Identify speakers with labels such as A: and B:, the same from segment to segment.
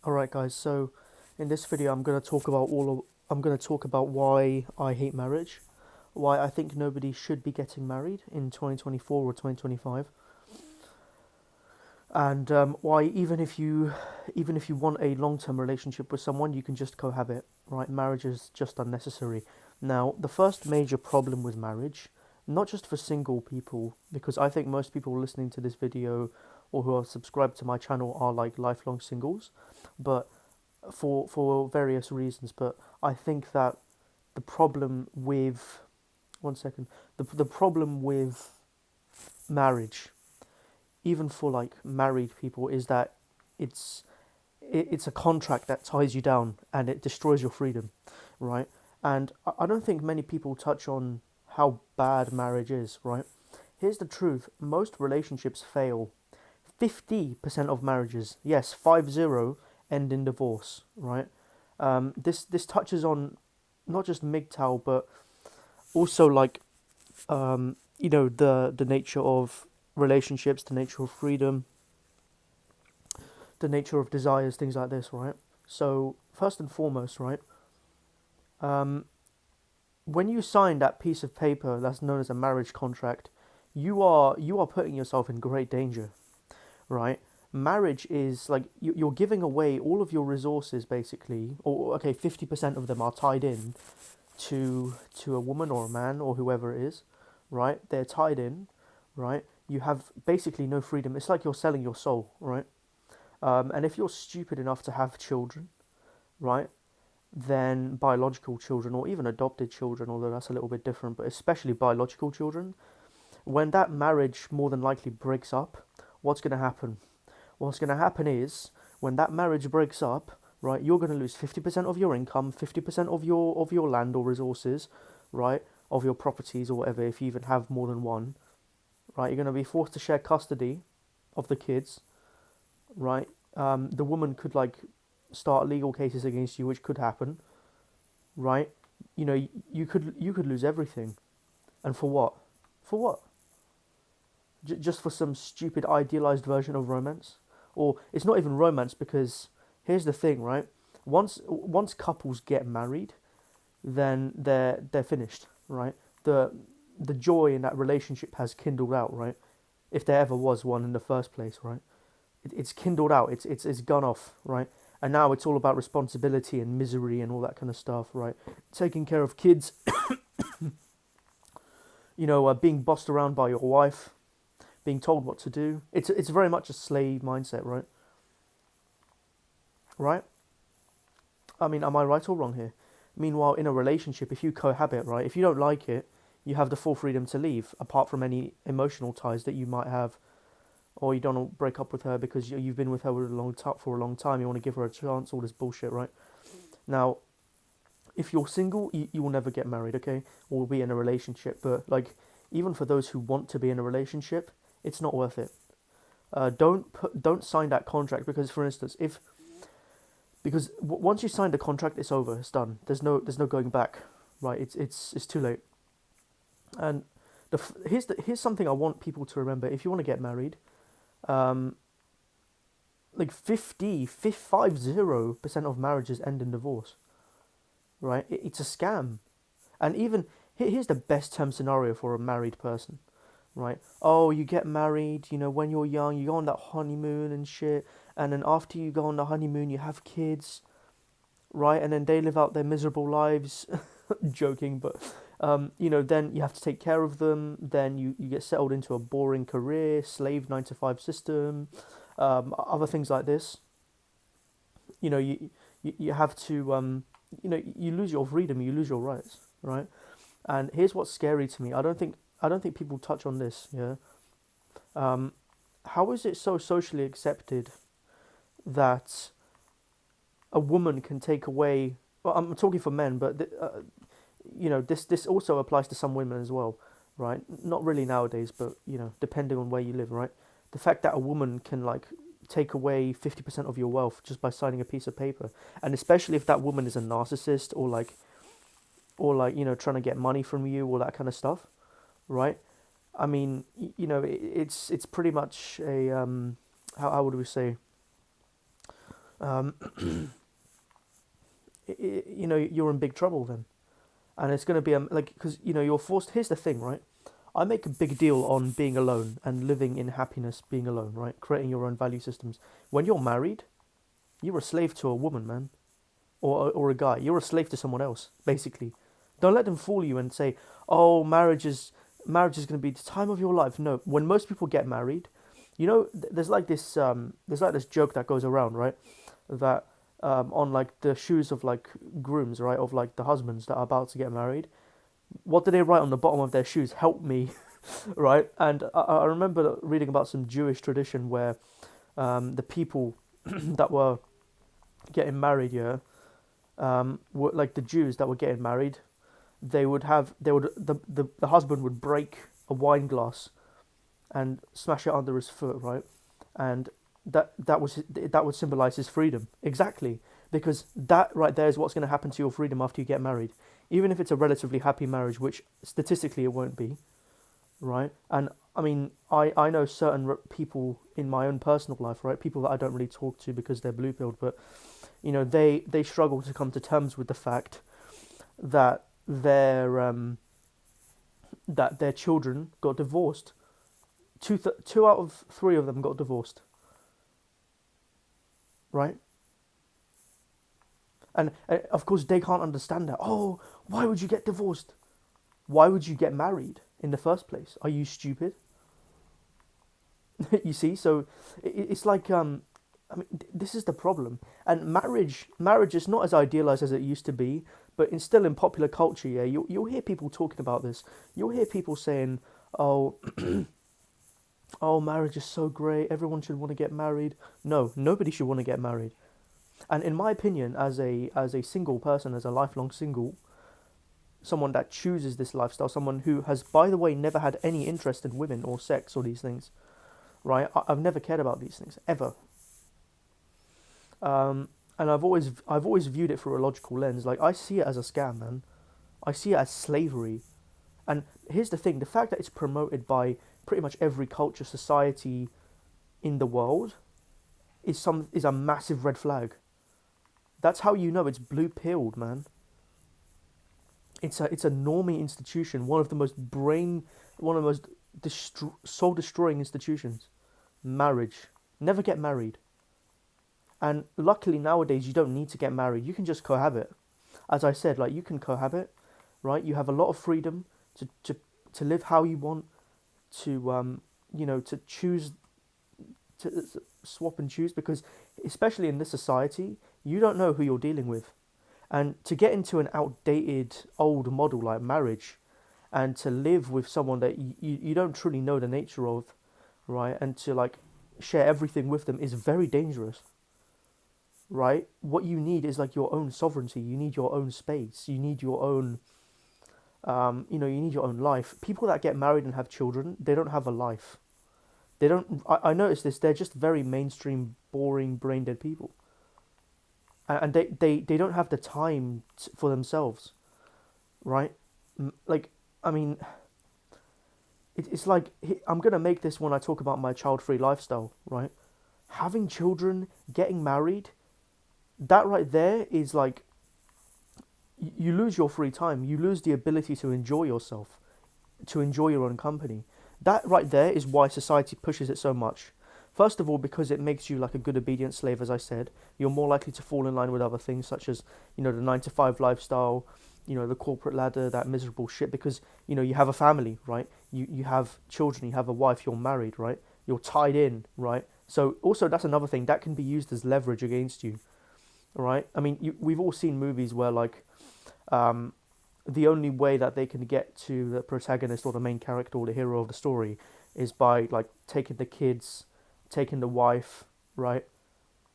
A: Alright guys, so in this video I'm going to talk about why I hate marriage, why I think nobody should be getting married in 2024 or 2025, and why even if you want a long-term relationship with someone, you can just cohabit, right? Marriage is just unnecessary. Now, the first major problem with marriage, not just for single people, because I think most people listening to this video or who are subscribed to my channel are like lifelong singles, but for various reasons, but I think that the problem with one second the problem with marriage, even for like married people, is that it's it's a contract that ties you down and it destroys your freedom, right? And I don't think many people touch on how bad marriage is, right? Here's the truth: most relationships fail. 50% of marriages, yes, 50, end in divorce, right? This touches on not just MGTOW, but also like the nature of relationships, the nature of freedom, the nature of desires, things like this, right? So first and foremost, right, um, when you sign that piece of paper that's known as a marriage contract, you are putting yourself in great danger, right? Marriage is like you're giving away all of your resources basically, or okay, 50% of them are tied in to a woman or a man or whoever it is, right? They're tied in, right? You have basically no freedom. It's like you're selling your soul, right? And if you're stupid enough to have children, right, then biological children or even adopted children, although that's a little bit different, but especially biological children, when that marriage more than likely breaks up, what's going to happen? What's going to happen is when that marriage breaks up, right, you're going to lose 50% of your income, 50% of your land or resources, right, of your properties or whatever, if you even have more than one, right? You're going to be forced to share custody of the kids, right? The woman could like start legal cases against you, which could happen, right? You know, you could lose everything, and for what? For what? Just for some stupid idealized version of romance, or it's not even romance because here's the thing, right? Once couples get married, then they're finished, right? The the joy in that relationship has kindled out, right? If there ever was one in the first place, right? It's kindled out. It's gone off, right? And now it's all about responsibility and misery and all that kind of stuff, right? Taking care of kids, being bossed around by your wife, being told what to do. It's very much a slave mindset, right? Right? I mean, am I right or wrong here? Meanwhile, in a relationship, if you cohabit, right, if you don't like it, you have the full freedom to leave, apart from any emotional ties that you might have, or you don't want to break up with her because you've been with her for a long time. You want to give her a chance. All this bullshit, right? Now, if you're single, you will never get married, okay, or be in a relationship. But like, even for those who want to be in a relationship, it's not worth it. Don't sign that contract because, for instance, if because once you sign the contract, it's over. It's done. There's no going back. Right? It's too late. And here's something I want people to remember. If you want to get married, um, like 50% of marriages end in divorce. Right? It's a scam. And even here's the best term scenario for a married person. Right? Oh, you get married. When you're young, you go on that honeymoon and shit. And then after you go on the honeymoon, you have kids, right? And then they live out their miserable lives. Joking, but then you have to take care of them. Then you get settled into a boring career, slave 9 to 5 system, other things like this. You have to you lose your freedom, you lose your rights, right? And here's what's scary to me. I don't think people touch on this. Yeah. Um, how is it so socially accepted that a woman can take away? Well, I'm talking for men, but this also applies to some women as well, right? Not really nowadays, but depending on where you live, right? The fact that a woman can like take away 50% of your wealth just by signing a piece of paper, and especially if that woman is a narcissist or trying to get money from you, all that kind of stuff, right? I mean, it's pretty much a how would we say, um, you know, you're in big trouble then. And it's going to be like, because you know, you're forced. Here's the thing, right? I make a big deal on being alone and living in happiness, being alone, right? Creating your own value systems. When you're married, you're a slave to a woman, man, or a guy. You're a slave to someone else, basically. Don't let them fool you and say, "Oh, marriage is going to be the time of your life." No, when most people get married, you know, there's like this joke that goes around, right? That on like the shoes of like grooms, right, of like the husbands that are about to get married, what do they write on the bottom of their shoes? Help me, right? And I remember reading about some Jewish tradition where the people that were getting married, yeah, were like the Jews that were getting married. The husband would break a wine glass and smash it under his foot, right? And that would symbolize his freedom exactly, because that right there is what's going to happen to your freedom after you get married, even if it's a relatively happy marriage, which statistically it won't be, right? And I mean, I know certain people in my own personal life, right? People that I don't really talk to because they're blue pilled, but you know, they struggle to come to terms with the fact that their children got divorced. Two out of three of them got divorced, right? And of course they can't understand that. Oh, why would you get divorced? Why would you get married in the first place? Are you stupid? You see, so it's like I mean, this is the problem. And marriage is not as idealized as it used to be, but still in popular culture, yeah, you'll hear people talking about this. You'll hear people saying, "Oh, oh, marriage is so great. Everyone should want to get married." No, nobody should want to get married. And in my opinion, as a single person, as a lifelong single, someone that chooses this lifestyle, someone who has, by the way, never had any interest in women or sex or these things, right? I've never cared about these things ever. And I've always viewed it through a logical lens. Like I see it as a scam, man. I see it as slavery. And here's the thing: the fact that it's promoted by pretty much every culture, society in the world is a massive red flag. That's how you know it's blue pilled, man. It's a normie institution, one of the most soul destroying institutions. Marriage. Never get married. And luckily nowadays you don't need to get married. You can just cohabit. As I said, like you can cohabit, right? You have a lot of freedom to live how you want, to to choose, to swap and choose, because especially in this society, you don't know who you're dealing with. And to get into an outdated old model like marriage and to live with someone that you don't truly know the nature of, right? And to like share everything with them is very dangerous, right? What you need is like your own sovereignty. You need your own space. You need your own, you need your own life. People that get married and have children, they don't have a life. They don't. I noticed this. They're just very mainstream, boring, brain dead people, and they don't have the time for themselves, right? Like, I mean, it's like I'm gonna make this when I talk about my child-free lifestyle, right? Having children, getting married, that right there is like you lose your free time. You lose the ability to enjoy yourself, to enjoy your own company. That right there is why society pushes it so much. First of all, because it makes you like a good obedient slave, as I said. You're more likely to fall in line with other things such as, the 9 to 5 lifestyle, the corporate ladder, that miserable shit, because, you have a family, right? You have children, you have a wife, you're married, right? You're tied in, right? So also that's another thing that can be used as leverage against you, right? I mean, we've all seen movies where like, the only way that they can get to the protagonist or the main character or the hero of the story is by like taking the kids, taking the wife, right,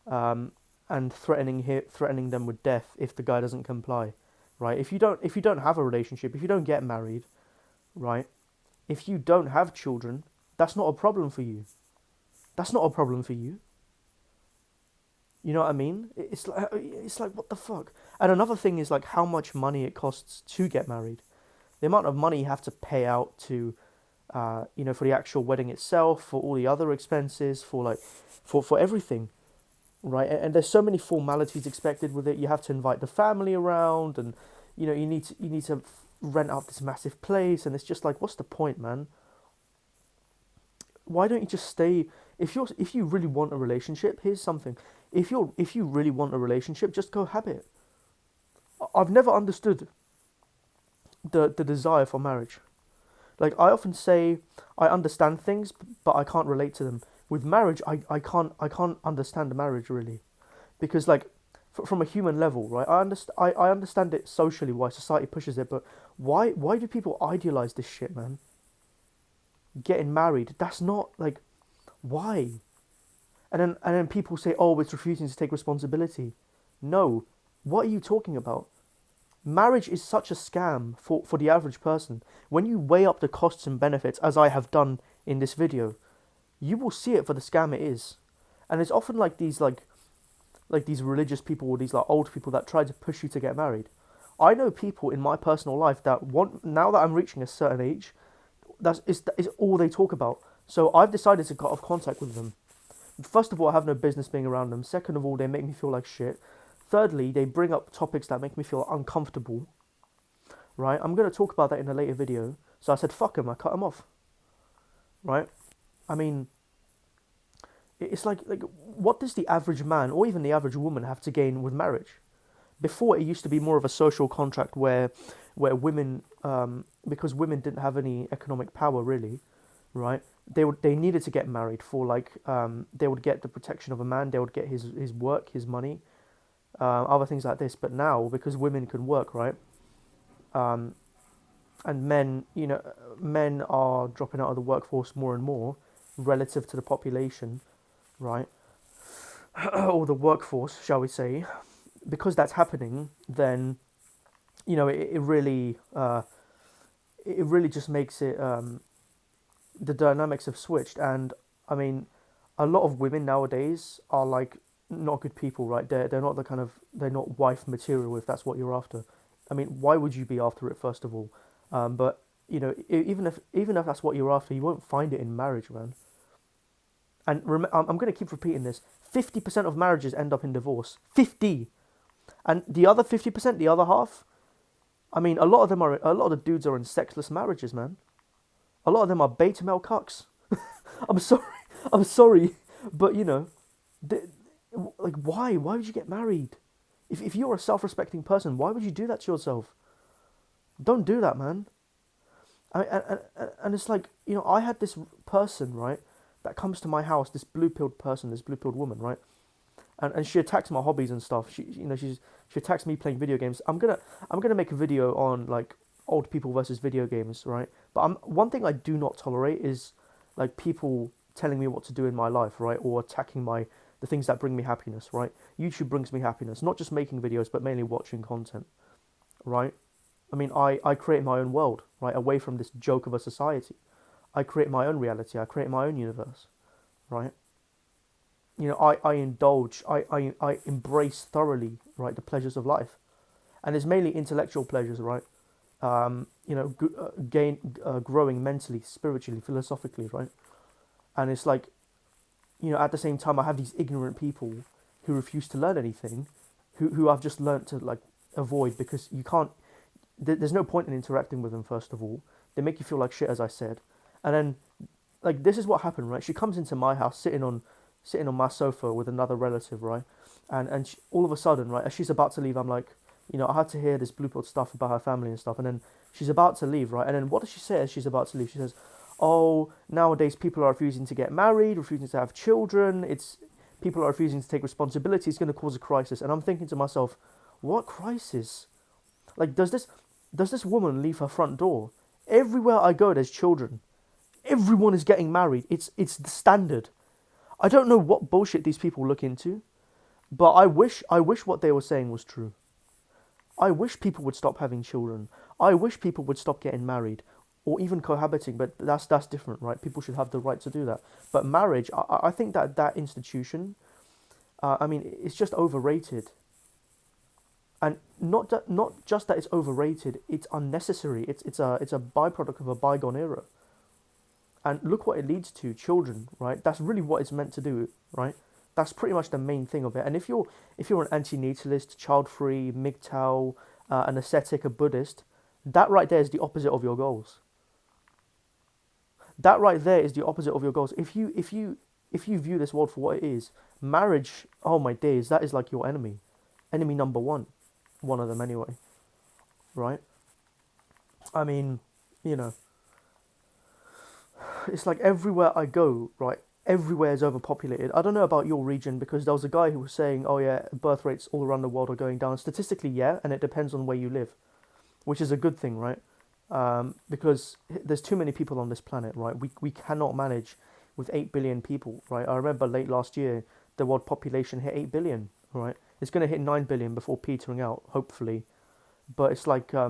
A: and threatening them with death if the guy doesn't comply, right? If you don't have a relationship, if you don't get married, right, if you don't have children, that's not a problem for you. That's not a problem for you. You know what I mean? It's like what the fuck. And another thing is like how much money it costs to get married. The amount of money you have to pay out to, for the actual wedding itself, for all the other expenses, for like, for everything. right? And there's so many formalities expected with it. You have to invite the family around, and you need to rent out this massive place, and it's just like, what's the point, man? Why don't you just stay? If you really want a relationship, here's something. If you really want a relationship, just go have it. I've never understood the desire for marriage. Like, I often say I understand things, but I can't relate to them. With marriage, I can't understand marriage really, because like from a human level, right? I understand it socially why society pushes it, but why do people idealize this shit, man? Getting married, that's not like, why? And then people say, oh, it's refusing to take responsibility. No, what are you talking about? Marriage is such a scam for the average person. When you weigh up the costs and benefits, as I have done in this video, you will see it for the scam it is. And it's often like these religious people or these like old people that try to push you to get married. I know people in my personal life that want, now that I'm reaching a certain age, is all they talk about. So I've decided to cut off contact with them. First of all, I have no business being around them. Second of all, they make me feel like shit. Thirdly, they bring up topics that make me feel uncomfortable. Right? I'm going to talk about that in a later video. So I said, fuck them. I cut them off. Right? I mean, it's like what does the average man or even the average woman have to gain with marriage? Before, it used to be more of a social contract where women, because women didn't have any economic power really, right? They needed to get married for like, they would get the protection of a man, they would get his work, his money, other things like this. But now, because women can work, right? And men, men are dropping out of the workforce more and more relative to the population, right? Or the workforce, shall we say? Because that's happening, then it really just makes it, the dynamics have switched. And I mean, a lot of women nowadays are like not good people, right? They're not the kind of, they're not wife material if that's what you're after. I mean, why would you be after it first of all? But even if that's what you're after, you won't find it in marriage, man. And I'm going to keep repeating this: 50% of marriages end up in divorce. 50, and the other 50%, the other half. I mean, a lot of the dudes are in sexless marriages, man. A lot of them are beta male cucks. I'm sorry, I'm sorry, but like, why? Why would you get married? If you're a self-respecting person, why would you do that to yourself? Don't do that, man. And it's like, I had this person, right, that comes to my house, this blue-pilled person, this blue-pilled woman, right, and she attacks my hobbies and stuff. She attacks me playing video games. I'm gonna make a video on like old people versus video games, right? But one thing I do not tolerate is like people telling me what to do in my life, right, or attacking the things that bring me happiness, right? YouTube brings me happiness, not just making videos, but mainly watching content, right? I mean, I create my own world, right, away from this joke of a society. I create my own reality. I create my own universe, right? I indulge, I embrace thoroughly, right, the pleasures of life. And it's mainly intellectual pleasures, right? Growing mentally, spiritually, philosophically, right? And it's like, at the same time, I have these ignorant people who refuse to learn anything, who I've just learnt to like avoid, because you can't. There's no point in interacting with them. First of all, they make you feel like shit, as I said, and then like this is what happened, right? She comes into my house sitting on my sofa with another relative, right? And all of a sudden, right, as she's about to leave, I'm like, I had to hear this blue-pilled stuff about her family and stuff, and then she's about to leave, right? And then what does she say as she's about to leave? She says, "Oh, nowadays people are refusing to get married, refusing to have children. People are refusing to take responsibility. It's going to cause a crisis." And I'm thinking to myself, what crisis? Like, does this woman leave her front door? Everywhere I go, there's children. Everyone is getting married. It's the standard. I don't know what bullshit these people look into, but I wish what they were saying was true. I wish people would stop having children. I wish people would stop getting married, or even cohabiting. But that's different, right? People should have the right to do that. But marriage, I think that institution, I mean, it's just overrated. And not just that it's overrated, it's unnecessary. It's a byproduct of a bygone era. And look what it leads to: children, right? That's really what it's meant to do, right? That's pretty much the main thing of it. And if you're an anti-natalist, child-free, MGTOW, an ascetic, a Buddhist, that right there is the opposite of your goals. That right there is the opposite of your goals. If you view this world for what it is, marriage, oh my days, that is like your enemy. Enemy number one of them anyway, right? I mean, you know, it's like everywhere I go, right? Everywhere is overpopulated. I don't know about your region because there was a guy who was saying, oh yeah, birth rates all around the world are going down. Statistically, yeah, and it depends on where you live, which is a good thing, right? Because there's too many people on this planet, right? We cannot manage with 8 billion people, right? I remember late last year, the world population hit 8 billion, right? It's going to hit 9 billion before petering out, hopefully. But it's like, I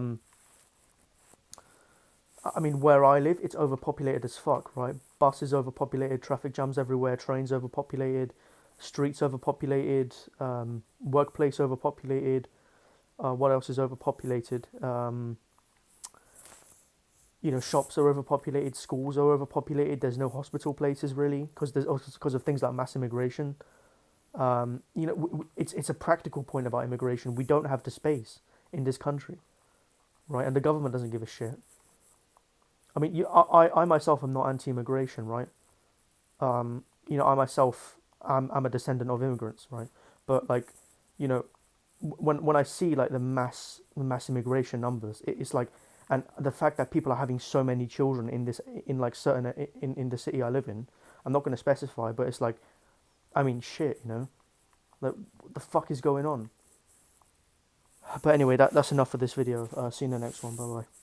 A: mean, where I live, it's overpopulated as fuck, right? Buses overpopulated, traffic jams everywhere, trains overpopulated, streets overpopulated, workplace overpopulated. What else is overpopulated? You know, shops are overpopulated, schools are overpopulated. There's no hospital places really because of things like mass immigration. You know, it's a practical point about immigration. We don't have the space in this country, right? And the government doesn't give a shit. I mean, I myself am not anti-immigration, right? You know, I myself, I'm a descendant of immigrants, right? But like, you know, when I see like the mass immigration numbers, it's like, and the fact that people are having so many children in like certain in the city I live in, I'm not going to specify, but it's like, I mean, shit, you know, like what the fuck is going on? But anyway, that's enough for this video. See you in the next one. Bye bye.